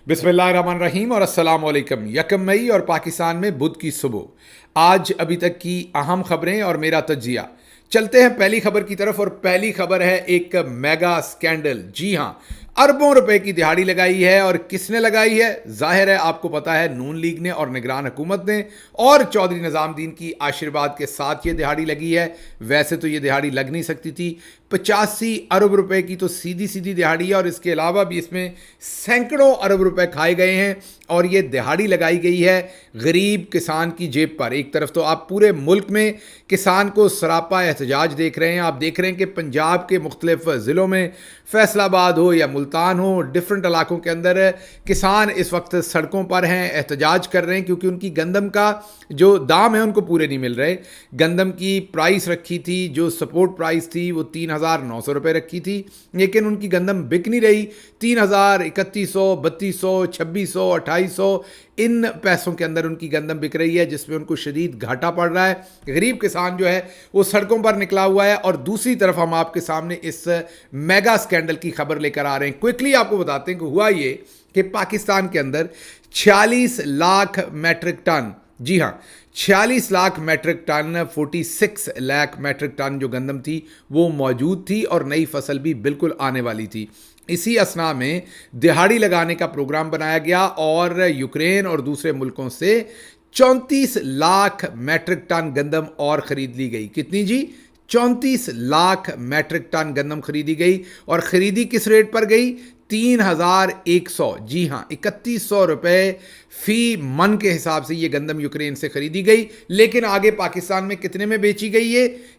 बिस्मिल्लाहिर्रहमानिर्रहीम और अस्सलाम वालेकुम। 1 मई और पाकिस्तान में बुध की सुबह। आज अभी तक की अहम खबरें और मेरा तज्जिया। चलते हैं पहली खबर की तरफ और पहली खबर है एक मेगा स्कैंडल। जी हां, अरबों रुपए की दिहाड़ी लगाई है। और किसने लगाई है? जाहिर है आपको पता है, नून लीग ने और निगरान हुकूमत ने और चौधरी निजामुद्दीन की आशीर्वाद के साथ ये दिहाड़ी लगी है। वैसे तो ये दिहाड़ी लग नहीं सकती थी। 85 अरब रुपए की तो सीधी सीधी दिहाड़ी है और इसके अलावा भी इसमें सैकड़ों अरब रुपए खाए गए हैं और ये दिहाड़ी लगाई गई है गरीब किसान की जेब पर। एक तरफ तो आप पूरे मुल्क में किसान को सरापा एहतजाज देख रहे हैं। आप देख रहे हैं कि पंजाब के मुख्तलिफ ज़िलों में, फैसलाबाद हो या मुल्तान हो, डिफरेंट इलाकों के अंदर किसान इस वक्त सड़कों पर हैं, एहतजाज कर रहे हैं क्योंकि उनकी गंदम का जो दाम है उनको पूरे नहीं मिल रहे। गंदम की प्राइस रखी थी, जो सपोर्ट प्राइस थी वो 3,900 रुपये रखी थी, लेकिन उनकी गंदम बिक नहीं रही। 3,000, 3,100, 3,200, 2,600, 2,800 इन पैसों के अंदर उनकी गंदम बिक रही है, जिसमें उनको शदीद घाटा पड़ रहा है। गरीब किसान जो है वो सड़कों पर निकला हुआ है। और दूसरी तरफ हम आपके सामने इस मेगा स्कैंडल की खबर लेकर आ रहे हैं। क्विकली आपको बताते हैं कि हुआ ये कि पाकिस्तान के अंदर 46 लाख मैट्रिक टन, जी हां, 46 lakh metric ton, 46 lakh metric ton जो गंदम थी वो मौजूद थी और नई फसल भी बिल्कुल आने वाली थी। इसी असना में दिहाड़ी लगाने का प्रोग्राम बनाया गया और यूक्रेन और दूसरे मुल्कों से 34 लाख मैट्रिक टन गंदम और खरीद ली गई। कितनी जी? 34 लाख मैट्रिक टन गंदम खरीदी गई। और खरीदी किस रेट पर गई? 3,100, जी हां, 3,100 रुपए फी मन के हिसाब से ये गंदम यूक्रेन से खरीदी गई। लेकिन आगे पाकिस्तान में कितने में बेची गई?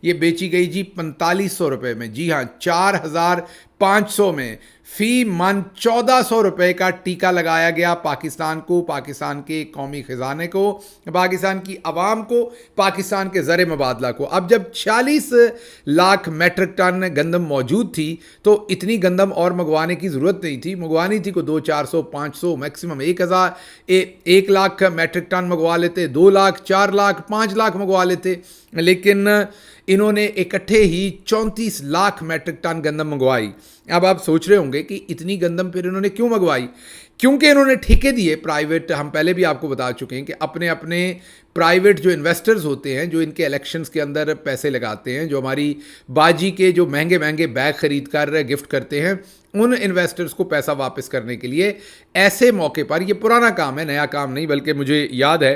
ये बेची गई जी 4,500 रुपए में। जी हां, 4,500 में फी मन 1,400 रुपए का टीका लगाया गया पाकिस्तान को, पाकिस्तान के कौमी खजाने को, पाकिस्तान की आवाम को, पाकिस्तान के ज़र मुबादला को। अब जब 46 लाख मैट्रिक टन गंदम मौजूद थी तो इतनी गंदम और मंगवाने की ज़रूरत नहीं थी। मंगवानी थी को 200, 400, 500, मैक्सिमम 1,000, 1 लाख मैट्रिक टन मंगवा लेते, 2 लाख, 4 लाख, 5 लाख मंगवा लेते। लेकिन इन्होंने इकट्ठे ही 34 लाख मैट्रिक टन गंदम मंगवाई। अब आप सोच रहे होंगे कि इतनी गंदम फिर इन्होंने क्यों मंगवाई? क्योंकि इन्होंने ठेके दिए प्राइवेट। हम पहले भी आपको बता चुके हैं कि अपने अपने प्राइवेट जो इन्वेस्टर्स होते हैं, जो इनके इलेक्शंस के अंदर पैसे लगाते हैं, जो हमारी बाजी के जो महंगे महंगे बैग खरीद कर गिफ्ट करते हैं, उन इन्वेस्टर्स को पैसा वापस करने के लिए ऐसे मौके पर, ये पुराना काम है, नया काम नहीं, बल्कि मुझे याद है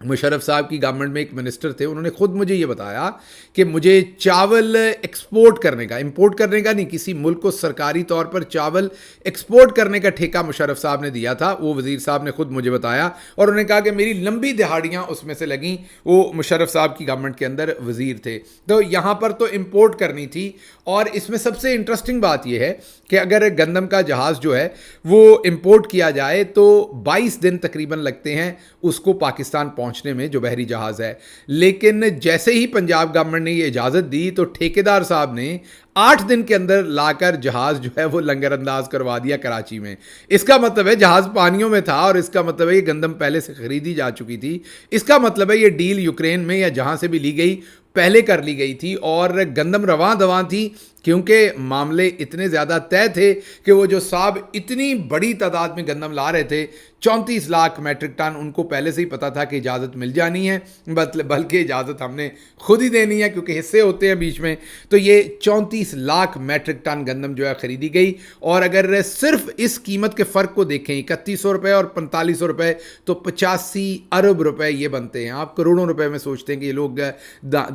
मुशर्रफ साहब की गवर्नमेंट में एक मिनिस्टर थे, उन्होंने खुद मुझे ये बताया कि मुझे चावल एक्सपोर्ट करने का, इंपोर्ट करने का नहीं, किसी मुल्क को सरकारी तौर पर चावल एक्सपोर्ट करने का ठेका मुशर्रफ साहब ने दिया था। वो वज़ीर साहब ने खुद मुझे बताया और उन्होंने कहा कि मेरी लंबी दिहाड़ियाँ उसमें से लगीं। वो मुशर्रफ साहब की गवर्नमेंट के अंदर वज़ीर थे। तो यहाँ पर तो इम्पोर्ट करनी थी। और इसमें सबसे इंटरेस्टिंग बात यह है कि अगर गंदम का जहाज़ जो है वो इम्पोर्ट किया जाए तो 22 दिन तकरीबन लगते हैं उसको पाकिस्तान पहुंचने में, जो बहरी जहाज़ है। लेकिन जैसे ही पंजाब गवर्नमेंट ने ये इजाज़त दी तो ठेकेदार साहब ने 8 दिन के अंदर लाकर जहाज़ जो है वो लंगर अंदाज करवा दिया कराची में। इसका मतलब है जहाज़ पानियों में था और इसका मतलब है ये गंदम पहले से खरीदी जा चुकी थी। इसका मतलब है ये डील यूक्रेन में या जहां से भी ली गई पहले कर ली गई थी और गंदम रवां दवां थी, क्योंकि मामले इतने ज़्यादा तय थे कि वो जो साहब इतनी बड़ी तादाद में गंदम ला रहे थे, 34 लाख मैट्रिक टन, उनको पहले से ही पता था कि इजाज़त मिल जानी है, बल्कि इजाज़त हमने खुद ही देनी है क्योंकि हिस्से होते हैं बीच में। तो ये 34 लाख मैट्रिक टन गंदम जो है ख़रीदी गई। और अगर सिर्फ इस कीमत के फ़र्क को देखें, 3,100 रुपये और 4,500 रुपये, तो 85 अरब रुपये ये बनते हैं। आप करोड़ों रुपये में सोचते हैं कि ये लोग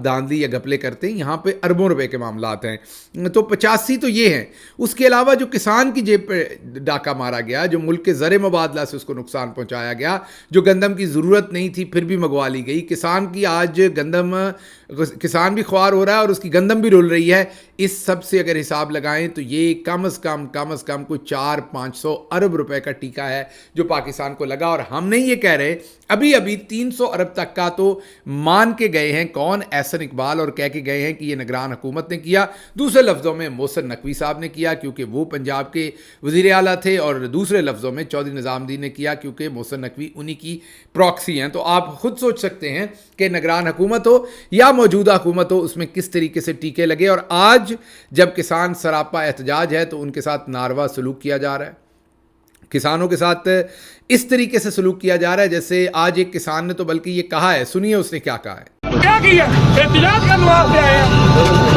धांधली या घपले करते हैं, यहाँ पे अरबों रुपए के मामलात हैं। तो 85 तो ये हैं। उसके अलावा जो किसान की जेब पे डाका मारा गया, जो मुल्क के ज़र मुबादला से उसको नुकसान पहुंचाया गया, जो गंदम की ज़रूरत नहीं थी फिर भी मंगवा ली गई, किसान की आज गंदम, किसान भी ख्वार हो रहा है और उसकी गंदम भी रुल रही है। इस सब से अगर हिसाब लगाएं तो ये कम अज़ कम कोई 400-500 अरब रुपए का टीका है जो पाकिस्तान को लगा। और हम नहीं ये कह रहे, अभी अभी 300 अरब तक का तो मान के गए हैं कौन? एहसन इकबाल, और कह के गए हैं कि ये निगरान हुकूमत ने किया। दूसरे लफ्ज़ों में मोहसिन नकवी साहब ने किया क्योंकि वो पंजाब के वज़ीर आला थे, और दूसरे लफ्ज़ों में चौधरी निज़ामुद्दीन ने किया क्योंकि मोहसिन नकवी उन्हीं की प्रॉक्सी हैं। तो आप खुद सोच सकते हैं कि निगरान हुकूमत हो या मौजूदा हुकूमत हो, उसमें किस तरीके से टीके लगे। और आज जब किसान सरापा एहतजाज है तो उनके साथ नारवा सलूक किया जा रहा है। किसानों के साथ इस तरीके से सलूक किया जा रहा है जैसे आज एक किसान ने तो बल्कि ये कहा है, सुनिए उसने क्या कहा है। क्या किया एहतजाज करने वास्ते आए हैं।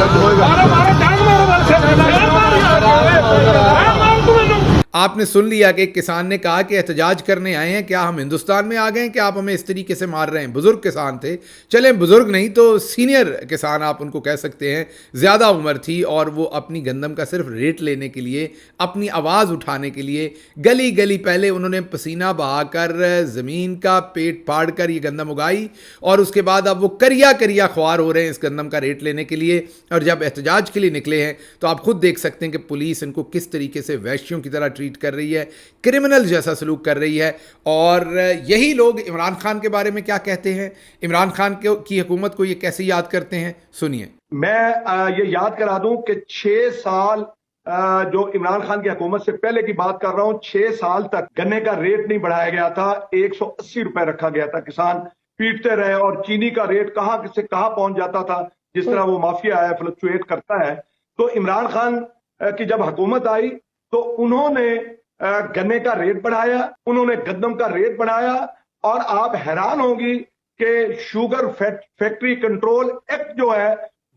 मारो जान मारो आपने सुन लिया कि एक किसान ने कहा कि एहतजाज करने आए हैं, क्या हम हिंदुस्तान में आ गए हैं कि आप हमें इस तरीके से मार रहे हैं। बुजुर्ग किसान थे, चले बुजुर्ग नहीं तो सीनियर किसान आप उनको कह सकते हैं, ज़्यादा उम्र थी और वो अपनी गंदम का सिर्फ रेट लेने के लिए, अपनी आवाज़ उठाने के लिए गली गली पहले उन्होंने पसीना बहाकर ज़मीन का पेट फाड़ कर ये गंदम उगाई और उसके बाद अब वो करिया करिया ख्वार हो रहे हैं इस गंदम का रेट लेने के लिए। और जब एहतजाज के लिए निकले हैं तो आप खुद देख सकते हैं कि पुलिस इनको किस तरीके से वैश्यों की तरह ट्रीट कर रही है, क्रिमिनल जैसा सलूक कर रही है। और यही लोग इमरान खान के बारे में क्या कहते हैं, इमरान खान की हुकूमत को ये कैसे याद करते हैं, सुनिए। मैं ये याद करा दूं कि 6 साल जो इमरान खान की हुकूमत से पहले की बात कर रहा हूं, 6 साल तक गन्ने का रेट नहीं बढ़ाया गया था, 180 रुपए रखा गया था। किसान पीटते रहे और चीनी का रेट कहां से कहां पहुंच जाता था, जिस तरह वो माफिया है, फ्लक्चुएट करता है। तो इमरान खान की जब हुकूमत आई तो उन्होंने गन्ने का रेट बढ़ाया, उन्होंने गंदम का रेट बढ़ाया और आप हैरान होंगी कि शुगर फैक्ट्री कंट्रोल एक्ट जो है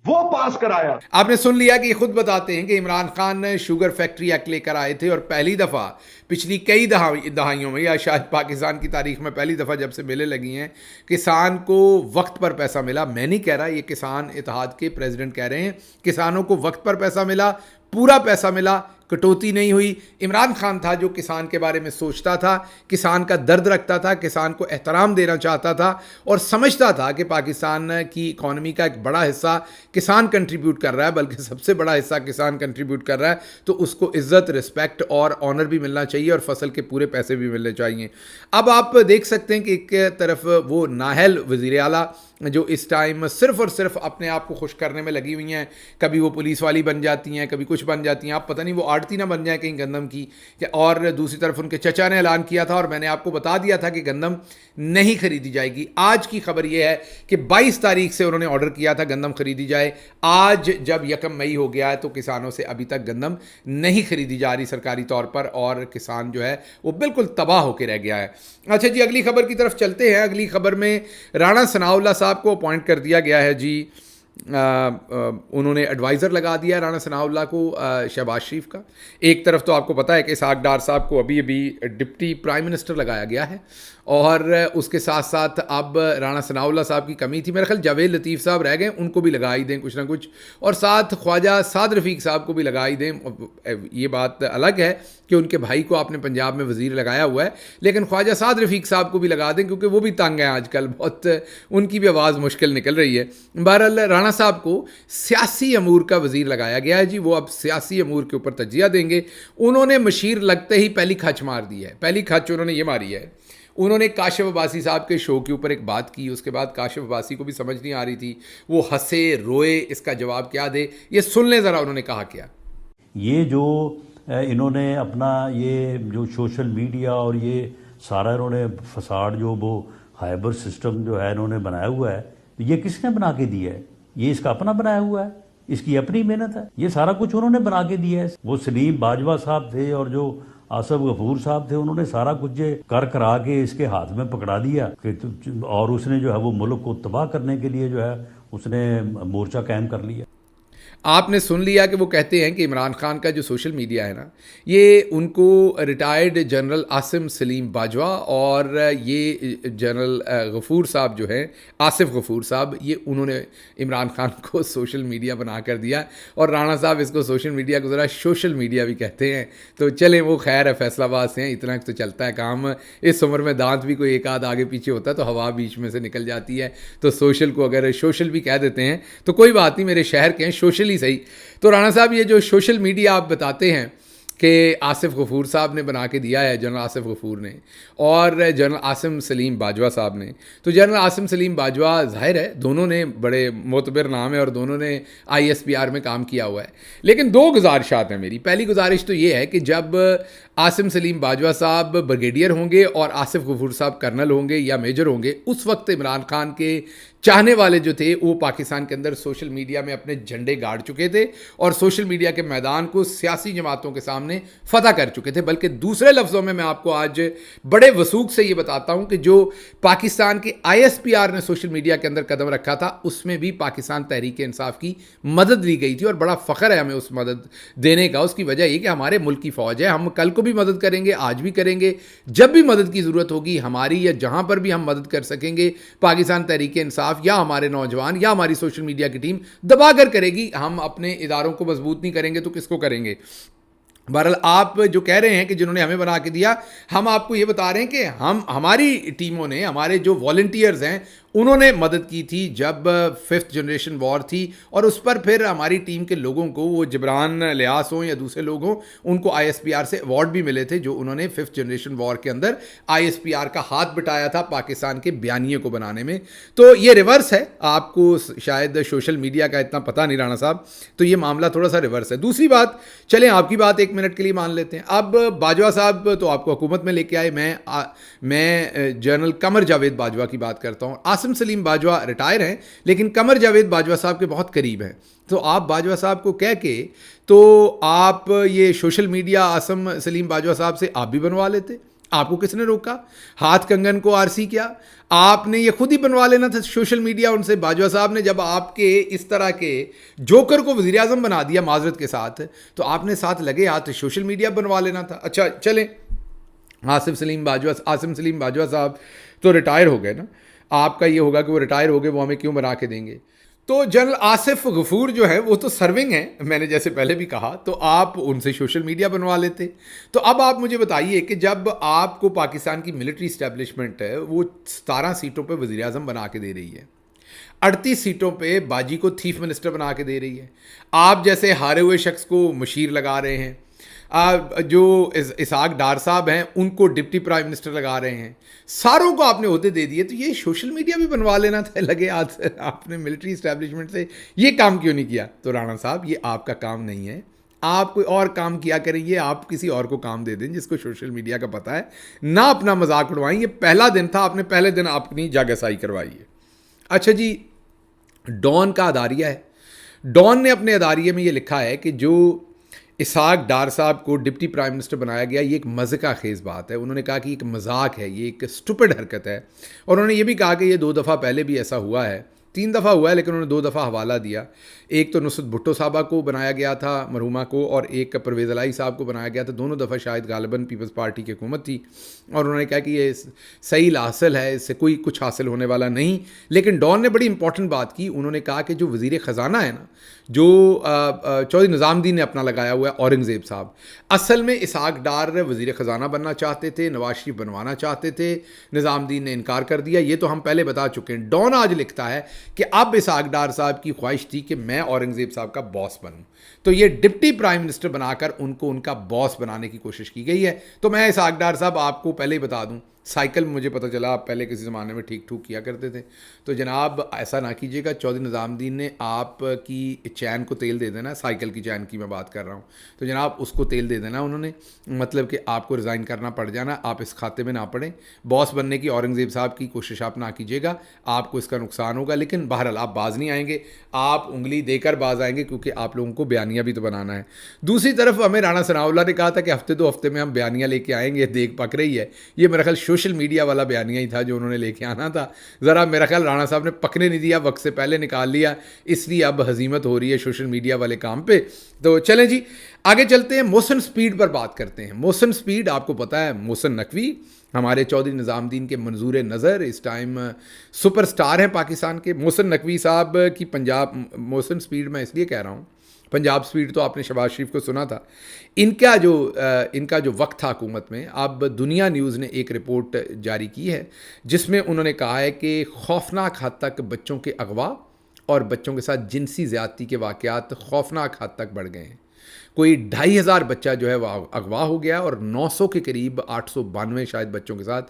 वो पास कराया। आपने सुन लिया कि खुद बताते हैं कि इमरान खान ने शुगर फैक्ट्री एक्ट लेकर आए थे और पहली दफ़ा पिछली कई दहाइयों में या शायद पाकिस्तान की तारीख में पहली दफ़ा जब से मिलने लगी हैं किसान को वक्त पर पैसा मिला। मैं नहीं कह रहा, ये किसान इत्तेहाद के प्रेसिडेंट कह रहे हैं, किसानों को वक्त पर पैसा मिला, पूरा पैसा मिला, कटौती नहीं हुई। इमरान खान था जो किसान के बारे में सोचता था, किसान का दर्द रखता था, किसान को एहतराम देना चाहता था और समझता था कि पाकिस्तान की इकॉनमी का एक बड़ा हिस्सा किसान कंट्रीब्यूट कर रहा है, बल्कि सबसे बड़ा हिस्सा किसान कंट्रीब्यूट कर रहा है, तो उसको इज्जत, रिस्पेक्ट और ऑनर भी मिलना चाहिए और फसल के पूरे पैसे भी मिलने चाहिए। अब आप देख सकते हैं कि एक तरफ वो नाहल वज़ीर आला जो इस टाइम सिर्फ और सिर्फ अपने आप को खुश करने में लगी हुई हैं, कभी वो पुलिस वाली बन जाती हैं, कभी कुछ बन जाती हैं, आप पता नहीं वो आड़ती ना बन जाए कहीं गंदम की। और दूसरी तरफ उनके चचा ने ऐलान किया था और मैंने आपको बता दिया था कि गंदम नहीं खरीदी जाएगी। आज की खबर यह है कि 22 तारीख से उन्होंने ऑर्डर किया था गंदम खरीदी जाए। आज जब 1 मई हो गया है तो किसानों से अभी तक गंदम नहीं खरीदी जा रही सरकारी तौर पर और किसान जो है वो बिल्कुल तबाह होकर रह गया है। अच्छा जी, अगली खबर की तरफ चलते हैं। अगली खबर में राणा सनाउल्लाह साहब को अपॉइंट कर दिया गया है जी। उन्होंने एडवाइज़र लगा दिया राणा सनाउल्लाह को शहबाज शरीफ का। एक तरफ तो आपको पता है कि इसहाक डार साहब को अभी अभी डिप्टी प्राइम मिनिस्टर लगाया गया है और उसके साथ साथ अब राणा सनाउल्लाह साहब की कमी थी, मेरे ख्याल जावेद लतीफ़ साहब रह गए, उनको भी लगा ही दें कुछ ना कुछ, और साथ ख्वाजा साद रफ़ीक साहब को भी लगा ही दें। ये बात अलग है कि उनके भाई को आपने पंजाब में वज़ीर लगाया हुआ है, लेकिन ख्वाजा साद रफ़ीक साहब को भी लगा दें क्योंकि वो भी तंग हैं आजकल, बहुत उनकी भी आवाज़ मुश्किल निकल रही है। बहरहाल राणा साहब को सियासी अमूर का वज़ीर लगाया गया है जी, वो अब सियासी अमूर के ऊपर तजिया देंगे। उन्होंने मशीर लगते ही पहली खच मार दी है। पहली खच उन्होंने ये मारी है, उन्होंने काशिफ अब्बासी साहब के शो के ऊपर एक बात की, उसके बाद काशिफ अब्बासी को भी समझ नहीं आ रही थी, वो हंसे रोए, इसका जवाब क्या दे, ये सुन लें ज़रा उन्होंने कहा क्या। ये जो इन्होंने अपना ये जो सोशल मीडिया और ये सारा इन्होंने फसाड जो वो हाइबर सिस्टम जो है इन्होंने बनाया हुआ है, ये किसने बना के दिया है? ये इसका अपना बनाया हुआ है, इसकी अपनी मेहनत है, ये सारा कुछ उन्होंने बना के दिया है। वो सलीम बाजवा साहब थे और जो आसिफ गफूर साहब थे, उन्होंने सारा कुछ कर करा के इसके हाथ में पकड़ा दिया कि और उसने जो है वो मुल्क को तबाह करने के लिए जो है उसने मोर्चा कायम कर लिया। आपने सुन लिया कि वो कहते हैं कि इमरान खान का जो सोशल मीडिया है ना, ये उनको रिटायर्ड जनरल आसिम सलीम बाजवा और ये जनरल गफूर साहब जो हैं, आसिफ गफूर साहब, ये उन्होंने इमरान खान को सोशल मीडिया बना कर दिया। और राणा साहब इसको सोशल मीडिया को ज़रा सोशल मीडिया भी कहते हैं। तो चलें, वो खैर है, फैसलाबाद से हैं, इतना तो चलता है काम। इस उम्र में दांत भी कोई एक आध आगे पीछे होता है तो हवा बीच में से निकल जाती है, तो सोशल को अगर सोशल भी कह देते हैं तो कोई बात नहीं, मेरे शहर के हैं, सोशल ही सही। तो राणा साहब, ये जो सोशल मीडिया आप बताते हैं कि आसिफ गफूर साहब ने बना के दिया है, जनरल आसिफ गफूर ने और जनरल आसिम सलीम बाजवा साहब ने, तो जनरल आसिम सलीम बाजवा जाहिर है दोनों ने बड़े मोतबर नाम है और दोनों ने ISPR में काम किया हुआ है। लेकिन दो गुजारिशात हैं मेरी। पहली गुजारिश तो ये है कि जब आसिम सलीम बाजवा साहब ब्रिगेडियर होंगे और आसिफ गफूर साहब कर्नल होंगे या मेजर होंगे, उस वक्त इमरान खान के चाहने वाले जो थे वो पाकिस्तान के अंदर सोशल मीडिया में अपने झंडे गाड़ चुके थे और सोशल मीडिया के मैदान को सियासी जमातों के सामने फतह कर चुके थे। बल्कि दूसरे लफ्ज़ों में मैं आपको आज बड़े वसूख से ये बताता हूँ कि जो पाकिस्तान के ISPR ने सोशल मीडिया के अंदर कदम रखा था उसमें भी पाकिस्तान तहरीक इंसाफ की मदद ली गई थी और बड़ा फ़ख्र है हमें उस मदद देने का। उसकी वजह ये कि हमारे मुल्क की फ़ौज है, हम कल को भी मदद करेंगे, आज भी करेंगे, जब भी मदद की ज़रूरत होगी हमारी या जहाँ पर भी हम मदद कर सकेंगे पाकिस्तान तहरीक इंसाफ या हमारे नौजवान या हमारी सोशल मीडिया की टीम दबाकर करेगी। हम अपने इदारों को मजबूत नहीं करेंगे तो किसको करेंगे। बहरहाल आप जो कह रहे हैं कि जिन्होंने हमें बना के दिया, हम आपको ये बता रहे हैं कि हमारी टीमों ने, हमारे जो वॉलंटियर्स हैं उन्होंने मदद की थी जब 5th जनरेशन वॉर थी और उस पर फिर हमारी टीम के लोगों को, वो जिब्रान लियास हों या दूसरे लोग हों, उनको ISPR से अवार्ड भी मिले थे जो उन्होंने 5th जनरेशन वॉर के अंदर ISPR का हाथ बटाया था पाकिस्तान के बयानिए को बनाने में। तो ये रिवर्स है, आपको शायद सोशल मीडिया का इतना पता नहीं राणा साहब, तो ये मामला थोड़ा सा रिवर्स है। दूसरी बात, चलें आपकी बात 1 मिनट के लिए मान लेते हैं। अब बाजवा साहब तो आपको हुकूमत में लेके आए, मैं जनरल कमर जावेद बाजवा की बात करता हूँ। आसिम सलीम बाजवा रिटायर हैं लेकिन कमर जावेद बाजवा साहब के बहुत करीब हैं, तो आप बाजवा साहब को कह के तो आप ये सोशल मीडिया आसिम सलीम बाजवा साहब से आप भी बनवा लेते। आपको किसने रोका? हाथ कंगन को आरसी क्या? आपने ये खुद ही बनवा लेना था सोशल मीडिया उनसे। बाजवा साहब ने जब आपके इस तरह के जोकर को वज़ीर आज़म बना दिया माजरत के साथ, तो आपने साथ लगे हाथ सोशल मीडिया बनवा लेना था। अच्छा चलें, आसिम सलीम बाजवा साहब तो रिटायर हो गए ना, आपका ये होगा कि वो रिटायर हो गए, वो हमें क्यों बना के देंगे। तो जनरल आसिफ गफूर जो है वो तो सर्विंग है, मैंने जैसे पहले भी कहा, तो आप उनसे सोशल मीडिया बनवा लेते। तो अब आप मुझे बताइए कि जब आपको पाकिस्तान की मिलिट्री इस्टेब्लिशमेंट है वो 17 सीटों पे वज़ीर आज़म बना के दे रही है, 38 सीटों पे बाजी को चीफ मिनिस्टर बना के दे रही है, आप जैसे हारे हुए शख्स को मुशीर लगा रहे हैं, जो इसाक डार साहब हैं उनको डिप्टी प्राइम मिनिस्टर लगा रहे हैं, सारों को आपने ओहदे दे दिए। तो ये सोशल मीडिया भी बनवा लेना था लगे हाथ, आपने मिलिट्री इस्टेब्लिशमेंट से ये काम क्यों नहीं किया? तो राणा साहब ये आपका काम नहीं है, आप कोई और काम किया करेंगे, आप किसी और को काम दे दें जिसको सोशल मीडिया का पता है ना। अपना मजाक उड़वाएं, ये पहला दिन था, आपने पहले दिन अपनी जागसाई करवाई है। अच्छा जी, डॉन का अदारिया है, डॉन ने अपने अदारिये में ये लिखा है कि जो इसाक डार साहब को डिप्टी प्राइम मिनिस्टर बनाया गया ये एक मज़का खेज़ बात है। उन्होंने कहा कि एक मजाक है, ये एक स्टूपिड हरकत है, और उन्होंने ये भी कहा कि ये 2 दफ़ा पहले भी ऐसा हुआ है, 3 दफ़ा हुआ है, लेकिन उन्होंने 2 दफ़ा हवाला दिया। एक तो नुसरत भुट्टो साहबा को बनाया गया था मरहुमा को, और एक परवेज़ अलाई साहब को बनाया गया था। दोनों दफ़ा शायद गालिबन पीपल्स पार्टी की हुकूमत थी, और उन्होंने कहा कि ये सही हासिल है, इससे कोई कुछ हासिल होने वाला नहीं। लेकिन डॉन ने बड़ी इंपॉर्टेंट बात की, उन्होंने कहा कि जो वज़ीर ख़जाना है ना, जो चौधरी निज़ामुद्दीन ने अपना लगाया हुआ है औरंगज़ेब साहब, असल में इसहाक डार वज़ीर ख़जाना बनना चाहते थे, नवाज शरीफ बनवाना चाहते थे, निज़ामुद्दीन ने इनकार कर दिया। ये तो हम पहले बता चुके हैं। डॉन आज लिखता है कि अब इसहाक डार साहब की ख्वाहिश थी कि मैं औरंगज़ेब साहब का बॉस बनूं, तो ये डिप्टी प्राइम मिनिस्टर बनाकर उनको उनका बॉस बनाने की कोशिश की गई है। तो मैं इसहाक डार साहब आपको पहले ही बता दूं, साइकिल मुझे पता चला आप पहले किसी ज़माने में ठीक ठूक किया करते थे, तो जनाब ऐसा ना कीजिएगा। चौधरी निज़ामुद्दीन ने आपकी चैन को तेल दे देना, साइकिल की चैन की मैं बात कर रहा हूँ, तो जनाब उसको तेल दे देना उन्होंने, मतलब कि आपको रिज़ाइन करना पड़ जाना, आप इस खाते में ना पड़ें। बॉस बनने की औरंगज़ेब साहब की कोशिश आप ना कीजिएगा, आपको इसका नुकसान होगा। लेकिन बहरहाल आप बाज नहीं आएंगे, आप उंगली देकर बाज आएंगे, क्योंकि आप लोगों को बयानिया भी तो बनाना है। दूसरी तरफ हमें राणा सनाउल्लाह ने कहा था कि हफ्ते 2 हफ्ते में हम बयानिया लेके आएंगे, देख पक रही है। ये मेरा ख्याल सोशल मीडिया वाला बयानिया ही था जो उन्होंने लेके आना था, ज़रा मेरा ख्याल राणा साहब ने पकने नहीं दिया, वक्त से पहले निकाल लिया, इसलिए अब हजीमत हो रही है सोशल मीडिया वाले काम पे। तो चलें जी आगे चलते हैं, मोहसिन स्पीड पर बात करते हैं। मोहसिन स्पीड आपको पता है, मोहसिन नकवी हमारे चौधरी निज़ामुद्दीन के मंजूर नज़र इस टाइम सुपरस्टार हैं पाकिस्तान के। मोहसिन नकवी साहब की मोहसिन स्पीड मैं इसलिए कह रहा हूँ, पंजाब स्पीड तो आपने शहबाज शरीफ को सुना था, इनका जो वक्त था हुकूमत में। अब दुनिया न्यूज़ ने एक रिपोर्ट जारी की है जिसमें उन्होंने कहा है कि खौफनाक हद तक बच्चों के अगवा और बच्चों के साथ जिनसी ज़्यादती के वाक़यात खौफनाक हद तक बढ़ गए हैं। कोई 2,500 बच्चा जो है वो अगवा हो गया और 900 के करीब 892 शायद बच्चों के साथ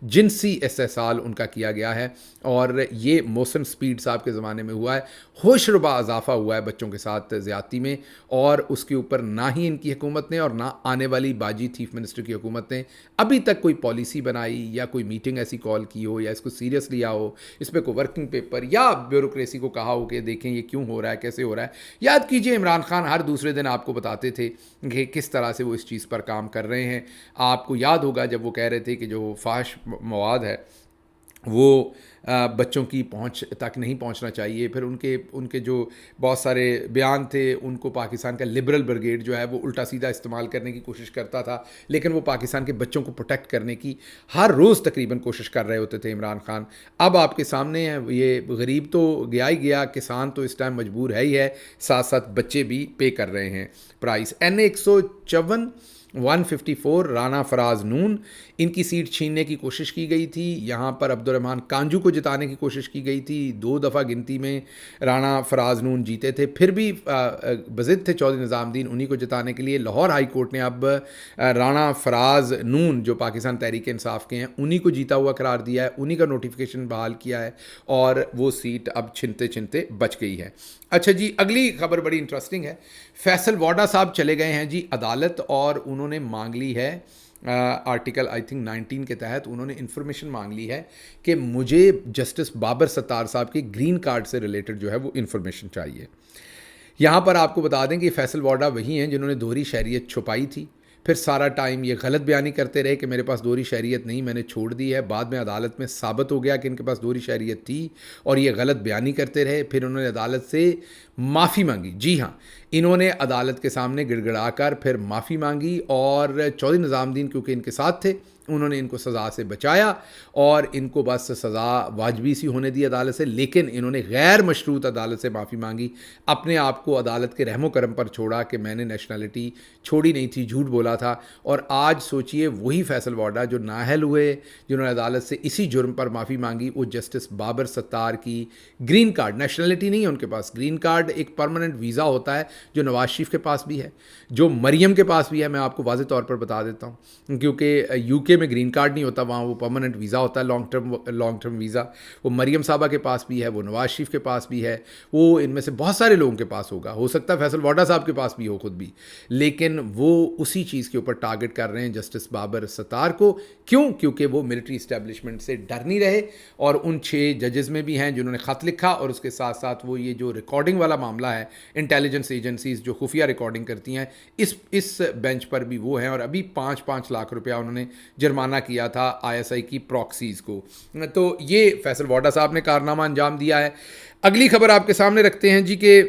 जिनसी इस्तेहसाल उनका किया गया है। और ये मोहसिन स्पीड साहब के ज़माने में हुआ है। होशरुबा इजाफा हुआ है बच्चों के साथ ज़्यादती में, और उसके ऊपर ना ही इनकी हुकूमत ने और ना आने वाली बाजी चीफ मिनिस्टर की हुकूमत ने अभी तक कोई पॉलिसी बनाई या कोई मीटिंग ऐसी कॉल की हो या इसको सीरियस लिया हो, इस पर कोई वर्किंग पेपर या ब्यूरोक्रेसी को कहा हो कि देखें ये क्यों हो रहा है, कैसे हो रहा है। याद कीजिए इमरान खान हर दूसरे दिन आपको बताते थे कि किस तरह से वो इस चीज़ पर काम कर रहे हैं। आपको याद होगा जब वो कह रहे थे कि जो फाहश मवाद है वो बच्चों की पहुंच तक नहीं पहुंचना चाहिए। फिर उनके जो बहुत सारे बयान थे उनको पाकिस्तान का लिबरल ब्रिगेड जो है वो उल्टा सीधा इस्तेमाल करने की कोशिश करता था, लेकिन वो पाकिस्तान के बच्चों को प्रोटेक्ट करने की हर रोज़ तकरीबन कोशिश कर रहे होते थे इमरान खान। अब आपके सामने है, ये गरीब तो गया ही गया, किसान तो इस टाइम मजबूर है ही है, साथ साथ बच्चे भी पे कर रहे हैं प्राइस। NA 154 राना फराज नून, इनकी सीट छीनने की कोशिश की गई थी। यहाँ पर अब्दुर्रहमान कांजू को जिताने की कोशिश की गई थी। 2 दफ़ा गिनती में राना फराज नून जीते थे, फिर भी बज़िद थे चौधरी निज़ामुद्दीन उन्हीं को जिताने के लिए। लाहौर हाई कोर्ट ने अब राना फराज नून जो पाकिस्तान तहरीक इंसाफ के हैं उन्हीं को जीता हुआ करार दिया है, उन्हीं का नोटिफिकेशन बहाल किया है और वो सीट अब छिनते छिनते बच गई है। अच्छा जी, अगली खबर बड़ी इंटरेस्टिंग है। फैसल वाडा साहब चले गए हैं जी अदालत और उन्होंने मांग ली है आर्टिकल आई थिंक 19 के तहत उन्होंने इन्फॉर्मेशन मांग ली है कि मुझे जस्टिस बाबर सत्तार साहब के ग्रीन कार्ड से रिलेटेड जो है वो इन्फॉर्मेशन चाहिए। यहाँ पर आपको बता दें कि फैसल वाडा वही हैं जिन्होंने दोहरी शहरियत छुपाई थी, फिर सारा टाइम ये गलत बयानी करते रहे कि मेरे पास दोहरी शहरियत नहीं, मैंने छोड़ दी है। बाद में अदालत में साबित हो गया कि इनके पास दोहरी शहरियत थी और ये गलत बयानी करते रहे। फिर उन्होंने अदालत से माफ़ी मांगी। जी हाँ, इन्होंने अदालत के सामने गिड़गिड़ा कर फिर माफ़ी मांगी और चौधरी निज़ामुद्दीन क्योंकि इनके साथ थे उन्होंने इनको सज़ा से बचाया और इनको बस सज़ा वाजबी सी होने दी अदालत से, लेकिन इन्होंने गैर मशरूत अदालत से माफ़ी मांगी। अपने आप को अदालत के रहमो करम पर छोड़ा कि मैंने नेशनलिटी छोड़ी नहीं थी, झूठ बोला था। और आज सोचिए वही फैसल वाडा जो नाअहल हुए, जिन्होंने अदालत से इसी जुर्म पर माफ़ी मांगी, वो जस्टिस बाबर सत्तार की ग्रीन कार्ड, नेशनलिटी नहीं है उनके पास, ग्रीन कार्ड एक परमानेंट वीज़ा होता है जो नवाज शरीफ के पास भी है, जो मरियम के पास भी है। मैं आपको वाज़ेह तौर पर बता देता हूँ, क्योंकि यूके में ग्रीन कार्ड नहीं होता, वहाँ वो परमानेंट वीज़ा होता है, लॉन्ग टर्म वीज़ा। वो मरियम साहबा के पास भी है, वो नवाज शरीफ के पास भी है, वो इनमें से बहुत सारे लोगों के पास होगा, हो सकता है फैसल वाडा साहब के पास भी हो खुद भी, लेकिन वो उसी चीज़ के ऊपर टारगेट कर रहे हैं जस्टिस बाबर सत्तार को। क्यों? क्योंकि वो मिलिट्री इस्टेब्लिशमेंट से डर नहीं रहे और उन 6 जजेस में भी हैं जिन्होंने ख़त लिखा, और उसके साथ साथ वो ये जो रिकॉर्डिंग वाला मामला है, इंटेलिजेंस एजेंसीज जो खुफिया रिकॉर्डिंग करती हैं, इस बेंच पर भी वो हैं। और अभी 5-5 लाख रुपया उन्होंने जुर्माना किया था ISI की प्रॉक्सीज़ को। तो ये फैसल वाडा साहब ने कारनामा अंजाम दिया है। अगली खबर आपके सामने रखते हैं जी कि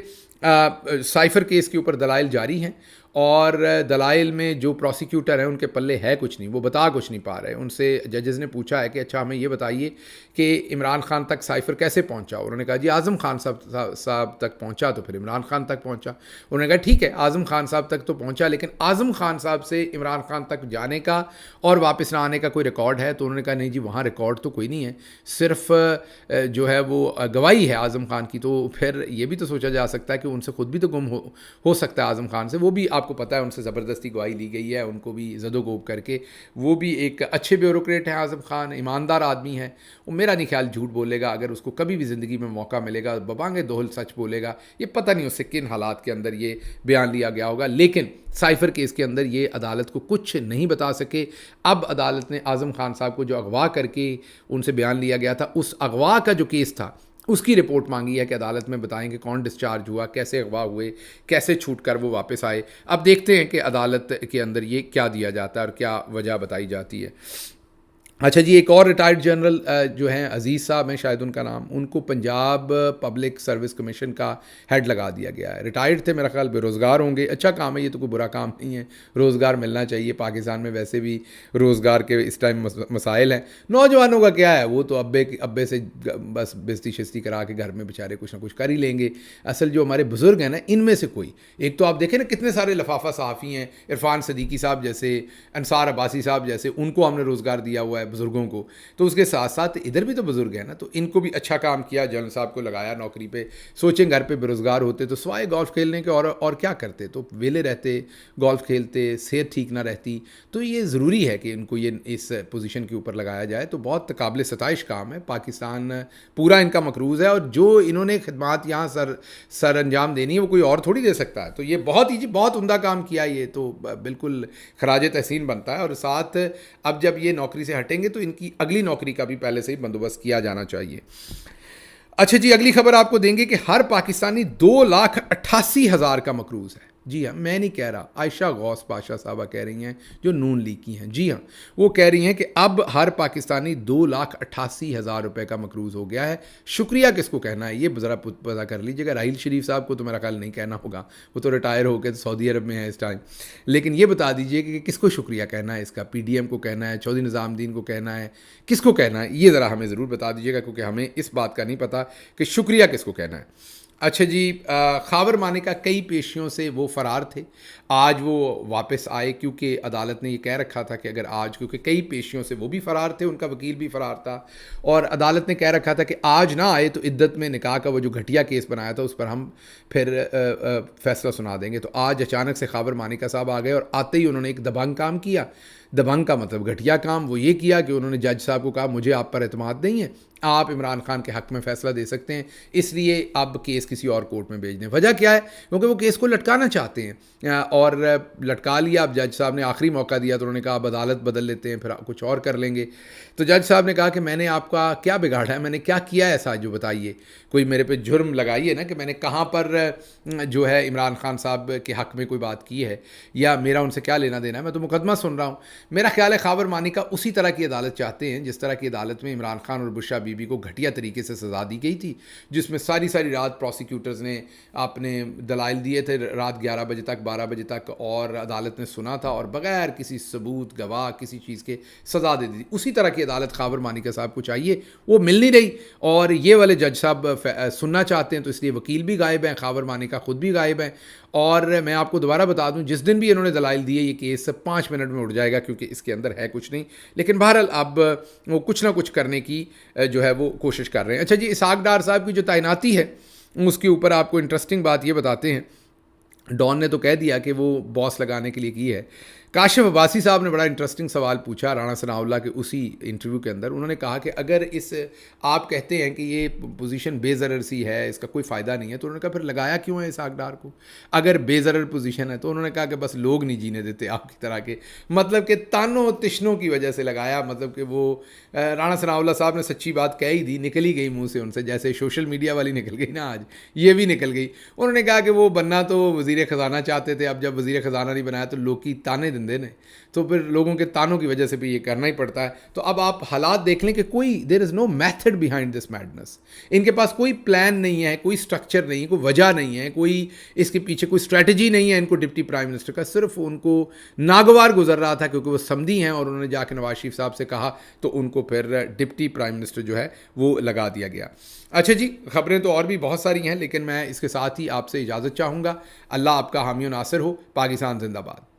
साइफर केस के ऊपर दलाइल जारी हैं और दलाइल में जो प्रोसिक्यूटर हैं उनके पल्ले है कुछ नहीं, वो बता कुछ नहीं पा रहे। उनसे जजेस ने पूछा है कि अच्छा हमें ये बताइए कि इमरान खान तक साइफर कैसे पहुंचा। उन्होंने कहा जी आज़म खान साहब तक पहुंचा, तो फिर इमरान खान तक पहुंचा। उन्होंने कहा ठीक है आज़म खान साहब तक तो पहुंचा, लेकिन आज़म खान साहब से इमरान खान तक जाने का और वापस ना आने का कोई रिकॉर्ड है? तो उन्होंने कहा नहीं जी वहाँ रिकॉर्ड तो कोई नहीं है, सिर्फ जो है वो गवाही है आज़म खान की। तो फिर ये भी तो सोचा जा सकता है कि उनसे खुद भी तो गुम हो सकता है आज़म खान से, वो भी आपको पता है उनसे ज़बरदस्ती गवाही ली गई है, उनको भी ज़दोगोब करके। वो भी एक अच्छे ब्यूरोक्रेट हैं आज़म खान, ईमानदार आदमी है, वो मेरा नहीं ख्याल झूठ बोलेगा। अगर उसको कभी भी ज़िंदगी में मौका मिलेगा बबांगे दोहल सच बोलेगा। ये पता नहीं उससे किन हालात के अंदर ये बयान लिया गया होगा, लेकिन साइफर केस के अंदर ये अदालत को कुछ नहीं बता सके। अब अदालत ने आज़म खान साहब को जो अगवा करके उनसे बयान लिया गया था, उस अगवा का जो केस था उसकी रिपोर्ट मांगी है कि अदालत में बताएं कि कौन डिस्चार्ज हुआ, कैसे अगवा हुए, कैसे छूट कर वो वापस आए। अब देखते हैं कि अदालत के अंदर ये क्या दिया जाता है और क्या वजह बताई जाती है। अच्छा जी, एक और रिटायर्ड जनरल जो हैं अजीज़ साहब हैं शायद उनका नाम, उनको पंजाब पब्लिक सर्विस कमीशन का हेड लगा दिया गया है। रिटायर्ड थे, मेरा ख्याल बेरोज़गार होंगे। अच्छा काम है, ये तो कोई बुरा काम नहीं है, रोज़गार मिलना चाहिए। पाकिस्तान में वैसे भी रोज़गार के इस टाइम मसाइल हैं। नौजवानों का क्या है, वो तो अब्बे से बस बेस्ती शिस्ती करा के घर में बेचारे कुछ ना कुछ कर ही लेंगे। असल जो हमारे बुज़ुर्ग हैं ना, इनमें से कोई एक तो आप देखें ना कितने सारे लफाफा सहाफ़ी हैं, इरफान सदीकी साहब जैसे, अंसार अब्बासी साहब जैसे, उनको हमने रोज़गार दिया हुआ है। है बुज़ुर्गों को, तो उसके साथ साथ इधर भी तो बुज़ुर्ग हैं ना, तो इनको भी अच्छा काम किया, जनरल साहब को लगाया नौकरी पे। सोचें घर पे बेरोज़गार होते तो स्वाय गोल्फ़ खेलने के और क्या करते, तो वेले रहते, गोल्फ़ खेलते, सेहत ठीक ना रहती। तो ये ज़रूरी है कि इनको ये इस पोजीशन के ऊपर लगाया जाए, तो बहुत काबिल सताइश काम है। पाकिस्तान पूरा इनका मकरूज़ है, और जो इन्होंने खिदमात यहाँ सर अंजाम देनी है वो कोई और थोड़ी दे सकता है। तो ये बहुत उम्दा काम किया, ये तो बिल्कुल खराज तहसीन बनता है। और साथ अब जब ये नौकरी से हटेंगे तो इनकी अगली नौकरी का भी पहले से ही बंदोबस्त किया जाना चाहिए। अच्छा जी, अगली खबर आपको देंगे कि हर पाकिस्तानी 2,88,000 का मकरूज़ है। जी हाँ, मैं नहीं कह रहा, आयशा गौस पाशा साहबा कह रही हैं जो नून लीग की हैं। जी हाँ, वो कह रही हैं कि अब हर पाकिस्तानी 2,88,000 रुपये का मकरूज़ हो गया है। शुक्रिया किसको कहना है ये ज़रा पता कर लीजिएगा। राहिल शरीफ साहब को तो मेरा ख्याल नहीं कहना होगा, वो तो रिटायर हो गए सऊदी अरब में है इस टाइम। लेकिन ये बता दीजिए कि किसको शुक्रिया कहना है इसका, PDM को कहना है, चौधरी निज़ामुद्दीन को कहना है, किसको कहना है, ये ज़रा हमें ज़रूर बता दीजिएगा, क्योंकि हमें इस बात का नहीं पता कि शुक्रिया किसको कहना है। अच्छा जी, खावर मानिका कई पेशियों से वो फ़रार थे, आज वो वापस आए, क्योंकि अदालत ने ये कह रखा था कि अगर आज, क्योंकि कई पेशियों से वो भी फ़रार थे, उनका वकील भी फ़रार था, और अदालत ने कह रखा था कि आज ना आए तो इद्दत में निकाह का वो जो घटिया केस बनाया था उस पर हम फिर फ़ैसला सुना देंगे। तो आज अचानक से खावर मानिका साहब आ गए, और आते ही उन्होंने एक दबंग काम किया। दबंग का मतलब घटिया काम। वो ये किया कि उन्होंने जज साहब को कहा मुझे आप पर एतमाद नहीं है, आप इमरान खान के हक़ में फ़ैसला दे सकते हैं, इसलिए अब केस किसी और कोर्ट में भेज दें। वजह क्या है? क्योंकि वो केस को लटकाना चाहते हैं, और लटका लिया। अब जज साहब ने आखिरी मौका दिया, तो उन्होंने कहा अब अदालत बदल लेते हैं, फिर कुछ और कर लेंगे। तो जज साहब ने कहा कि मैंने आपका क्या बिगाड़ा है, मैंने क्या किया ऐसा जो बताइए, कोई मेरे पे जुर्म लगाइए ना कि मैंने कहाँ पर जो है इमरान खान साहब के हक़ में कोई बात की है, या मेरा उनसे क्या लेना देना है, मैं तो मुकदमा सुन रहा हूँ। मेरा ख्याल है खावर मानिका उसी तरह की अदालत चाहते हैं जिस तरह की अदालत में इमरान खान और बुशरा बीबी को घटिया तरीके से सज़ा दी गई थी, जिसमें सारी रात प्रोसिक्यूटर्स ने अपने दलाइल दिए थे, रात 11 बजे तक, 12 बजे तक, और अदालत ने सुना था और बग़ैर किसी सबूत, गवाह, किसी चीज़ के सज़ा दे दी। उसी तरह की अदालत खावर मानिका साहब को चाहिए, वो मिल नहीं रही, और ये वाले जज साहब सुनना चाहते हैं, तो इसलिए वकील भी गायब हैं, खावर मानिका खुद भी गायब हैं। और मैं आपको दोबारा बता दूं, जिस दिन भी इन्होंने दलाइल दिए ये केस 5 मिनट में उठ जाएगा, क्योंकि इसके अंदर है कुछ नहीं। लेकिन बहरहाल अब वो कुछ ना कुछ करने की जो है वो कोशिश कर रहे हैं। अच्छा जी, इसहाक डार साहब की जो तैनाती है उसके ऊपर आपको इंटरेस्टिंग बात ये बताते हैं। डॉन ने तो कह दिया कि वो बॉस लगाने के लिए की है। काशिफ अब्बासी साहब ने बड़ा इंटरेस्टिंग सवाल पूछा राणा सनाउल्लाह के उसी इंटरव्यू के अंदर। उन्होंने कहा कि अगर इस आप कहते हैं कि ये पोजीशन बेज़रर सी है, इसका कोई फ़ायदा नहीं है, तो उन्होंने कहा फिर लगाया क्यों है इसहाक डार को अगर बेज़रर पोजीशन है? तो उन्होंने कहा कि बस लोग नहीं जीने देते आपकी तरह के, मतलब कि तानों तिश्नों की वजह से लगाया। मतलब कि वो राणा सनाउल्लाह साहब ने सच्ची बात कह ही दी, निकल ही गई मुँह से उनसे, जैसे सोशल मीडिया वाली निकल गई ना, आज ये भी निकल गई। उन्होंने कहा कि वो बनना तो वज़ीर ख़जाना चाहते थे, अब जब वज़ीर ख़जाना नहीं बनाया तो लोग की ताने देने, तो फिर लोगों के तानों की वजह से भी ये करना ही पड़ता है। तो अब आप हालात देख लें कि कोई there is no method behind this madness. इनके पास कोई प्लान नहीं है, कोई स्ट्रक्चर नहीं है, कोई वजह नहीं है, कोई इसके पीछे कोई स्ट्रैटेजी नहीं है इनको डिप्टी प्राइम मिनिस्टर का। सिर्फ उनको नागवार गुजर रहा था क्योंकि वो समधी हैं, और उन्होंने जाकर नवाज शरीफ साहब से कहा, तो उनको फिर डिप्टी प्राइम मिनिस्टर जो है वो लगा दिया गया। अच्छा जी, खबरें तो और भी बहुत सारी हैं, लेकिन मैं इसके साथ ही आपसे इजाज़त चाहूँगा। अल्लाह आपका हामी और नासिर हो। पाकिस्तान जिंदाबाद।